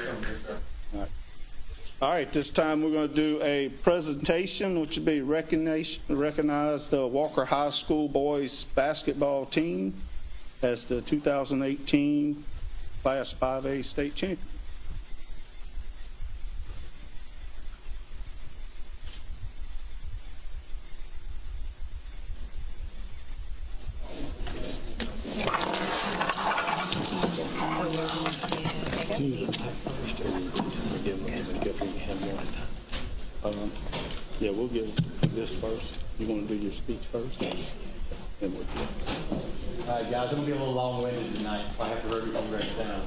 Yes, sir. All right, this time we're going to do a presentation, which will be recognize the Walker High School boys basketball team as the 2018 Class 5A state champion. Yeah, we'll get this first. You want to do your speech first? Then we'll do it. All right, guys, I'm going to be a little long-winded tonight. I have to hurry everything right down.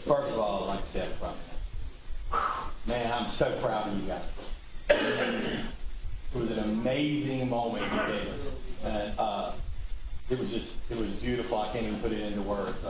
First of all, I'd like to say up front, man, I'm so proud of you guys. It was an amazing moment you gave us. And it was beautiful. I can't even put it into words.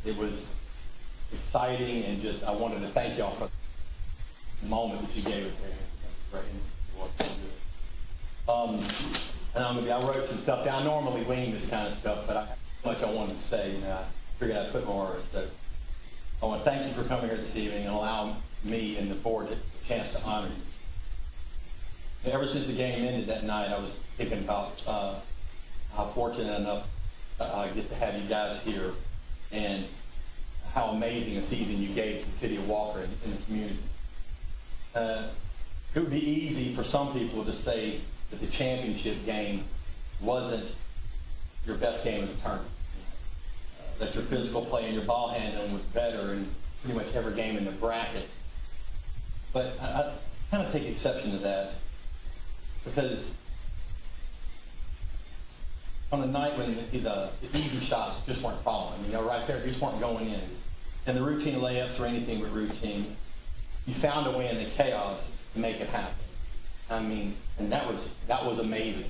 It was exciting, and just, I wanted to thank y'all for the moment that you gave us there. And I wrote some stuff down. I normally wing this kind of stuff, but much I wanted to say, I figured I'd put more words. So I want to thank you for coming here this evening and allowing me and the board a chance to honor you. Ever since the game ended that night, I was thinking about how fortunate enough I get to have you guys here, and how amazing a season you gave to the city of Walker and the community. It would be easy for some people to say that the championship game wasn't your best game of the tournament. That your physical play and your ball handling was better in pretty much every game in the bracket. But I kind of take exception to that, because on the night when the easy shots just weren't falling, right there, just weren't going in, and the routine layups or anything but routine, you found a way in the chaos to make it happen. And that was amazing.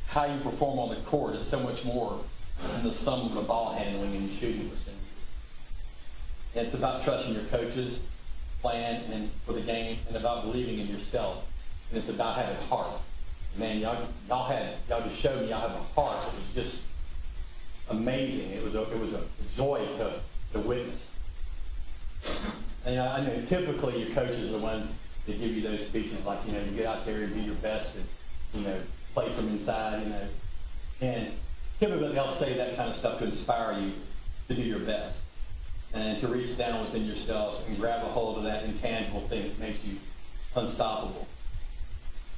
How you perform on the court is so much more than the sum of the ball handling and shooting percentage. And it's about trusting your coaches, plan, and for the game, and about believing in yourself. And it's about having heart. Man, y'all just showed me y'all have a heart that was just amazing. It was a joy to witness. And I know typically your coaches are the ones that give you those speeches, like, you get out there and do your best and, play from inside, And typically they'll say that kind of stuff to inspire you to do your best and to reach down within yourselves and grab a hold of that intangible thing that makes you unstoppable.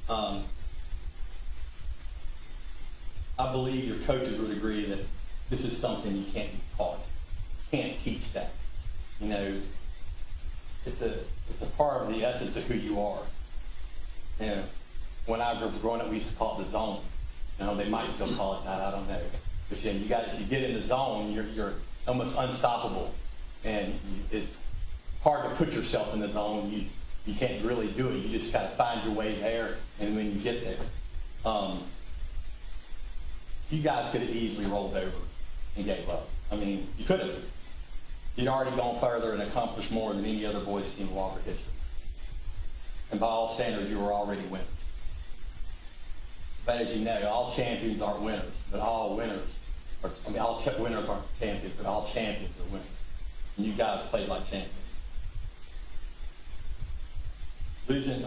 I believe your coaches would agree that this is something you can't be taught. You can't teach that. It's a part of the essence of who you are. When I was growing up, we used to call it the zone. They might still call it that, I don't know. But if you get in the zone, you're almost unstoppable. And it's hard to put yourself in the zone. You can't really do it. You just got to find your way there, and when you get there. You guys could have easily rolled over and gave up. You could have. You'd already gone further and accomplished more than any other boys team in Walker history. And by all standards, you were already winners. But as you know, all champions aren't winners, but all winners all winners aren't champions, but all champions are winners. And you guys played like champions. Losing,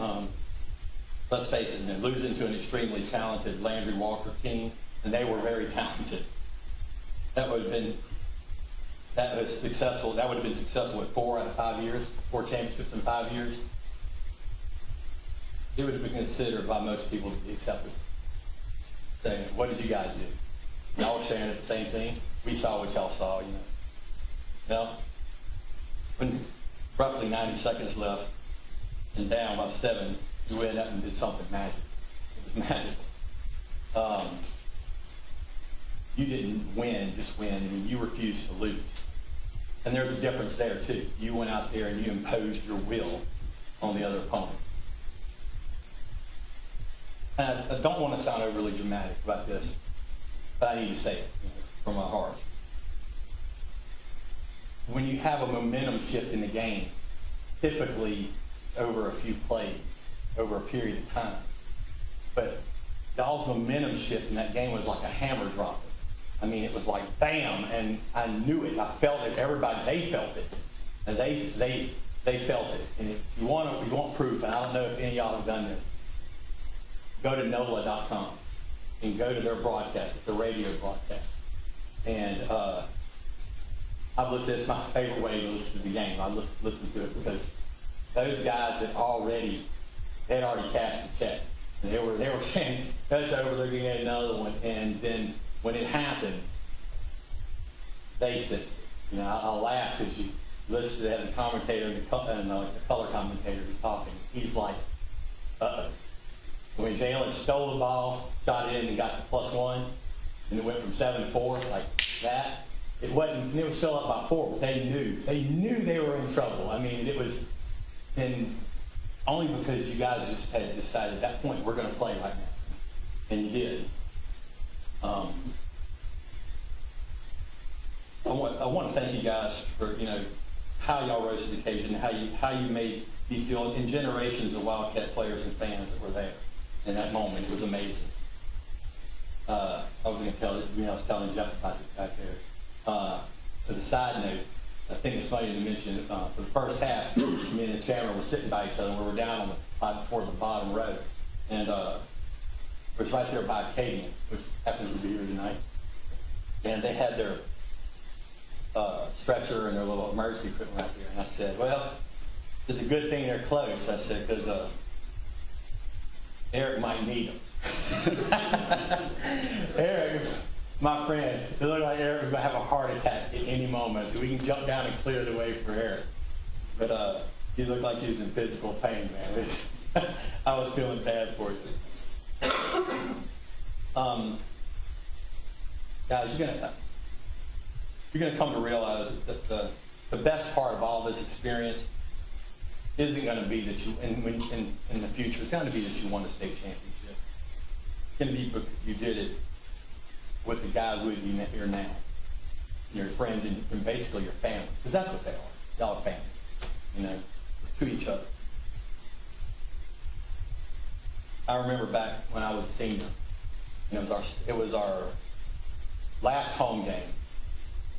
let's face it, losing to an extremely talented Landry Walker team, and they were very talented. That would have been successful at 4 out of 5 years, 4 championships in 5 years. It would have been considered by most people to be acceptable. Saying, what did you guys do? Y'all were saying the same thing. We saw what y'all saw, When roughly 90 seconds left and down by 7, you went up and did something magic. It was magical. You didn't just win. You refused to lose. And there's a difference there, too. You went out there and you imposed your will on the other opponent. And I don't want to sound overly dramatic about this, but I need to say it from my heart. When you have a momentum shift in the game, typically over a few plays, over a period of time, but y'all's momentum shift in that game was like a hammer dropping. I mean, it was like bam, and I knew it. I felt it. Everybody, they felt it, and they felt it. And if you want proof, and I don't know if any of y'all have done this, go to NOLA.com and go to their broadcast. It's a radio broadcast, and I've listened. It's my favorite way to listen to the game. I listen to it because those guys had already cashed the check, and they were saying that's over. They're going to get another one, and then when it happened, they sensed it. You know, I laugh because you listen to that, the commentator and the color commentator is talking. He's like, uh-oh. When Jalen stole the ball, shot it in and got the +1, and it went from 7 to 4 like that. It wasn't. They were still up by 4, but they knew they were in trouble. I mean, it was, and only because you guys just had decided at that point we're going to play right now, and you did. I want to thank you guys for how y'all rose to the occasion, how you made me feel, in generations of Wildcat players and fans that were there in that moment. It was amazing. I was going to tell you, I was telling Jeff about this back there. As a side note, I think it's funny to mention, for the first half, me and Chandler were sitting by each other, and we were down toward the bottom row. And it was right there by Acadian, which happens to be here tonight. And they had their stretcher and their little emergency equipment right there. And I said, well, it's a good thing they're close. I said, because Eric might need them. Eric, my friend, it looked like Eric was going to have a heart attack at any moment, so we can jump down and clear the way for Eric. But he looked like he was in physical pain, man. I was feeling bad for you. Guys, you're gonna come to realize that the best part of all this experience isn't going to be that you, in the future, it's going to be that you won a state championship. It's going to be because you did it with the guys with you here now, your friends and basically your family, because that's what they are. Y'all are family, to each other. I remember back when I was a senior, and it was our last home game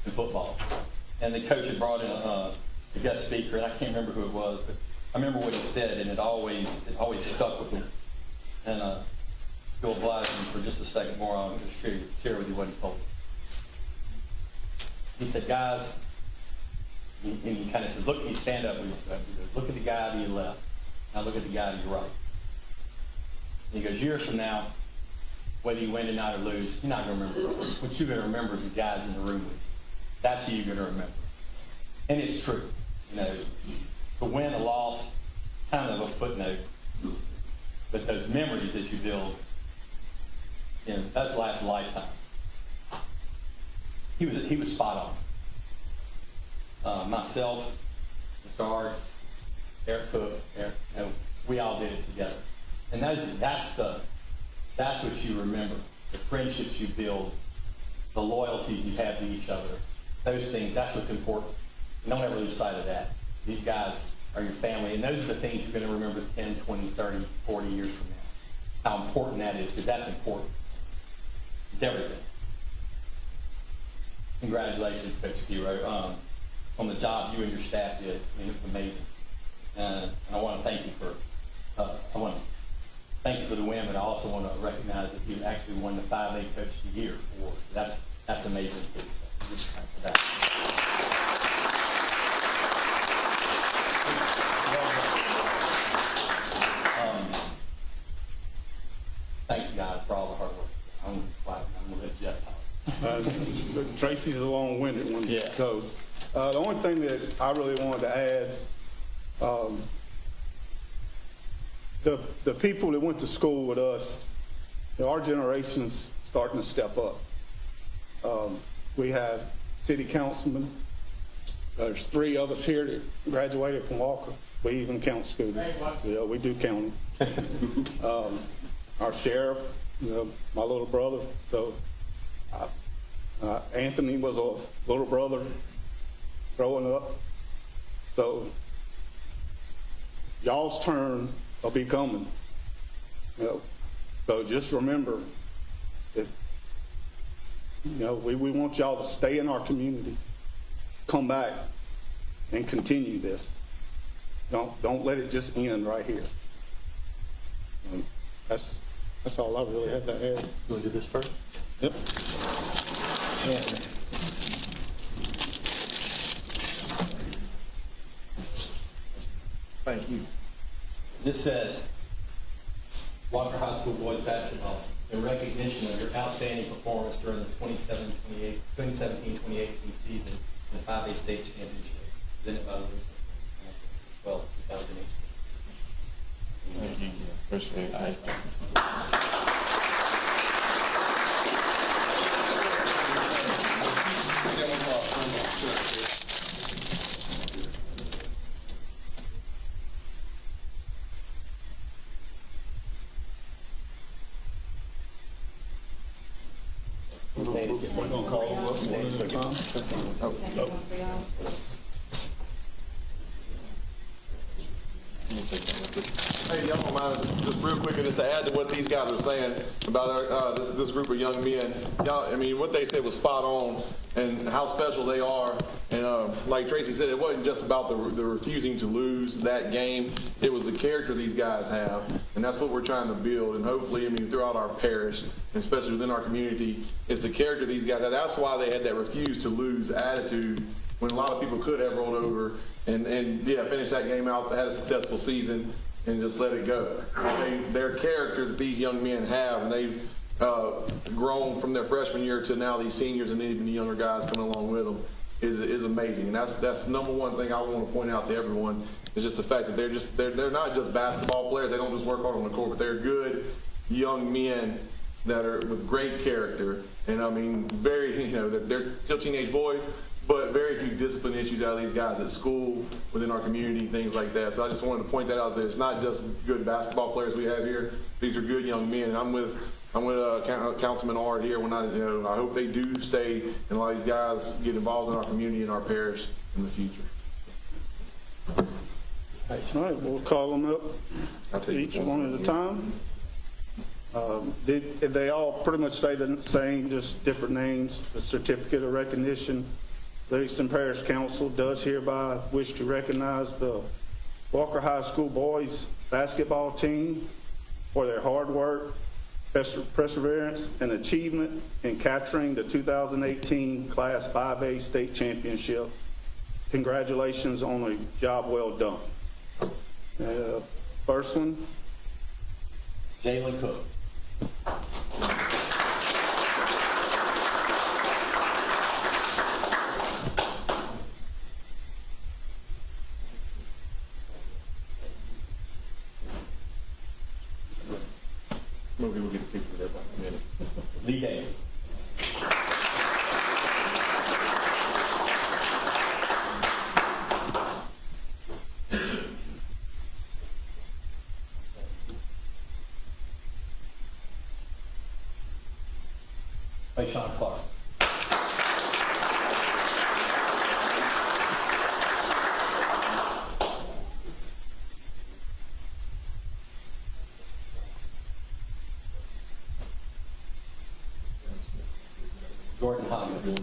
in football, and the coach had brought in a guest speaker, and I can't remember who it was, but I remember what he said, and it always stuck with me. And you'll oblige me for just a second more. I'll just share with you what he told me. He said, guys, and he kind of said, look, you stand up. He goes, look at the guy to your left. Now look at the guy to your right. And he goes, years from now, whether you win tonight or lose, you're not going to remember. What you're going to remember is the guys in the room with you. That's who you're going to remember. And it's true. To win or loss, kind of a footnote. But those memories that you build, that's last a lifetime. He was spot on. Myself, Mr. Hart, Eric Cook, we all did it together. And that's what you remember. The friendships you build, the loyalties you have to each other. Those things, that's what's important. Don't ever lose sight of that. These guys are your family, and those are the things you're going to remember 10, 20, 30, 40 years from now. How important that is, because that's important. It's everything. Congratulations, Coach Skiro, on the job you and your staff did. I mean, it was amazing. And I want to thank you for the win, but I also want to recognize that you actually won the 5A Coach of the Year award. That's amazing too. So just for that. Thanks, guys, for all the hard work. I'm going to let Jeff talk. Tracy's a long-winded one. Yeah. So the only thing that I really wanted to add, the people that went to school with us, our generation's starting to step up. We have city councilmen. There's 3 of us here that graduated from Walker. We even count students. Yeah, we do count them. Our sheriff, my little brother. So Anthony was a little brother growing up. So y'all's turn will be coming. So just remember that You know, we want y'all to stay in our community, come back and continue this. Don't let it just end right here. That's all I really have to add. You want to do this first? Yep. Thank you. This says, Walker High School boys basketball, in recognition of your outstanding performance during the 2017-2018 season in the 5A state championship, presented by the Louisville 2018. Thank you. Appreciate it. We're gonna call them up one at a time. Hey, y'all don't mind, just real quick, just to add to what these guys are saying about our, this group of young men. Y'all, I mean, what they said was spot on, and how special they are. And like Tracy said, it wasn't just about the refusing to lose that game. It was the character these guys have, and that's what we're trying to build. And hopefully, I mean, throughout our parish, and especially within our community, it's the character these guys have. That's why they had that refuse to lose attitude when a lot of people could have rolled over and yeah, finish that game out, had a successful season, and just let it go. Their character that these young men have, and they've grown from their freshman year to now these seniors and even the younger guys coming along with them, is amazing. And that's number one thing I want to point out to everyone, is just the fact that they're not just basketball players. They don't just work hard on the court, but they're good young men that are with great character. And I mean, they're still teenage boys, but very few discipline issues out of these guys at school, within our community, things like that. So I just wanted to point that out, that it's not just good basketball players we have here. These are good young men. And I'm with Councilman Ard here. When I hope they do stay, and a lot of these guys get involved in our community and our parish in the future. All right, we'll call them up, each one at a time. Did they all pretty much say the same, just different names? The certificate of recognition. Livingston Parish Council does hereby wish to recognize the Walker High School boys basketball team for their hard work, perseverance, and achievement in capturing the 2018 Class 5A state championship. Congratulations on a job well done. First one. Jalen Cook. Maybe we'll get a picture of that in a minute. Lee Davis. Sean Clark. Jordan Hodges.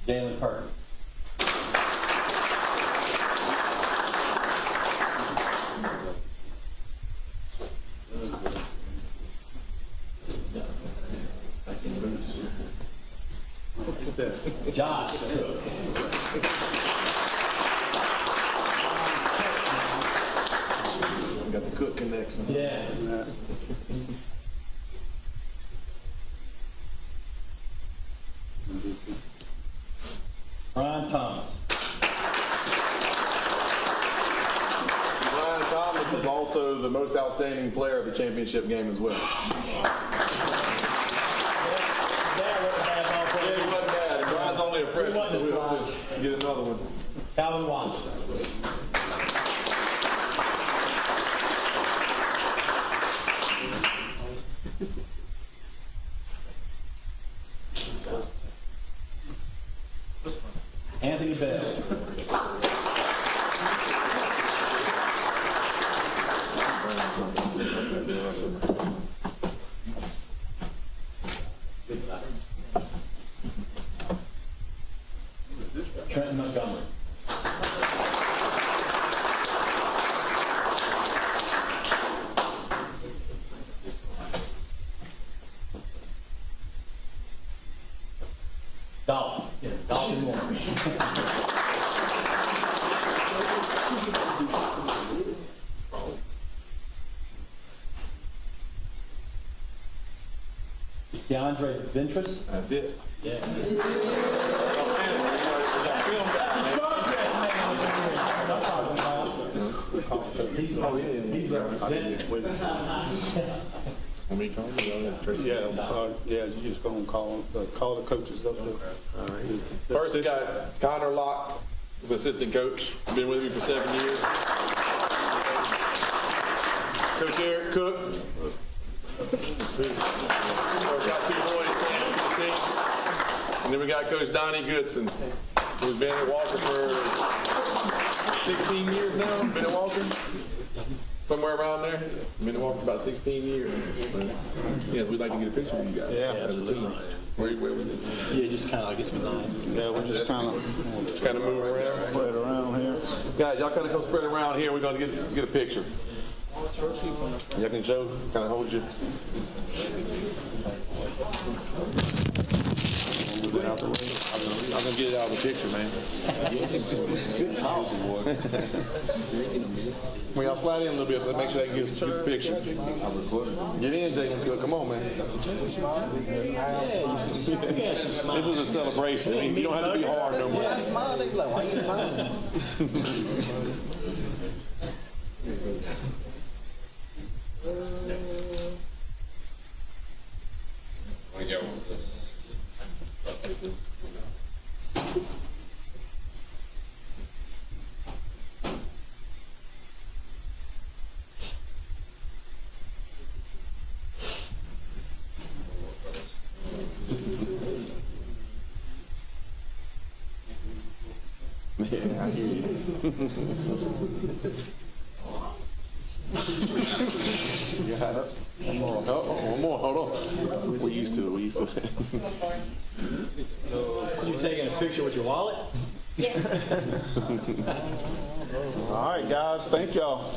Jalen Perkins. Josh Cook. Got the Cook connection. Yeah. Brian Thomas. Brian Thomas is also the most outstanding player of the championship game as well. Yeah, he wasn't bad. And Brian's only a freshman, so we'll just get another one. Calvin Watson. DeAndre Ventress. That's it. Yeah. He's representing. Want me to call you? Yeah, you just gonna call the coaches up there. First, we got Connor Locke, the assistant coach, been with me for 7 years. Coach Eric Cook. We've got 2 boys playing for the team. And then we got Coach Donnie Goodson, who's been at Walker for 16 years now. Been at Walker? Somewhere around there. Been at Walker about 16 years. Yeah, we'd like to get a picture of you guys. Yeah, as a team. Where we did. Yeah, just kind of, I guess we line. Yeah, we're just kind of Move around. spread around here. Guys, y'all kind of come spread around here. We're going to get a picture. Y'all can show, kind of hold you. I'm going to get it out of the picture, man. Well, y'all slide in a little bit so make sure they can get a picture. Get in, Jacob. Come on, man. This is a celebration. I mean, you don't have to be hard no more. I smile, they be like, why you smiling? Yeah, I hear you. You got it? One more. Oh, one more. Hold on. We used to. You taking a picture with your wallet? All right, guys, thank y'all.